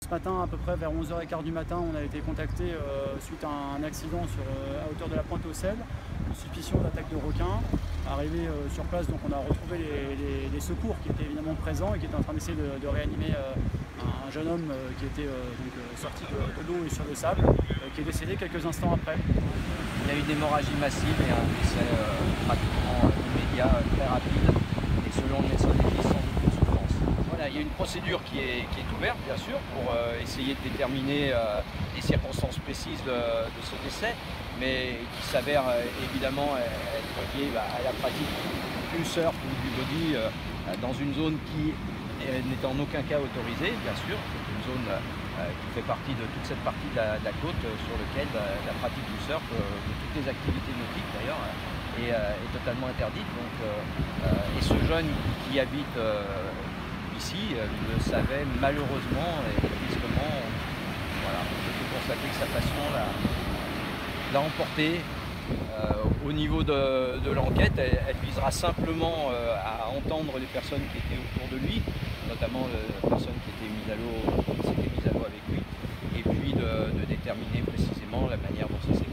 Ce matin, à peu près vers 11h15 du matin, on a été contacté suite à un accident à hauteur de la Pointe aux Sels, une suspicion d'attaque de requin. Arrivé sur place, donc on a retrouvé les secours qui étaient évidemment présents et qui étaient en train d'essayer de réanimer un jeune homme qui était sorti de l'eau et sur le sable, qui est décédé quelques instants après. Il y a eu une hémorragie massive et un décès pratiquement immédiat, très rapide, et selon le médecin légiste, sans aucune souffrance. Voilà, il y a une procédure qui est ouverte, bien sûr, pour essayer de déterminer les circonstances précises de ce décès, mais qui s'avère évidemment être liée à la pratique du surf ou du body dans une zone qui n'est en aucun cas autorisée, bien sûr. C'est une zone qui fait partie de toute cette partie de la côte sur laquelle la pratique du surf, de toutes les activités nautiques d'ailleurs, est totalement interdite. Donc, et ce jeune qui habite ici le savait malheureusement et tristement. Voilà, je peux constater que sa passion l'a emporté. Au niveau de l'enquête, elle visera simplement à entendre les personnes qui étaient autour de lui, notamment la personne qui s'était mise à l'eau avec lui, et puis de déterminer précisément la manière dont ça s'est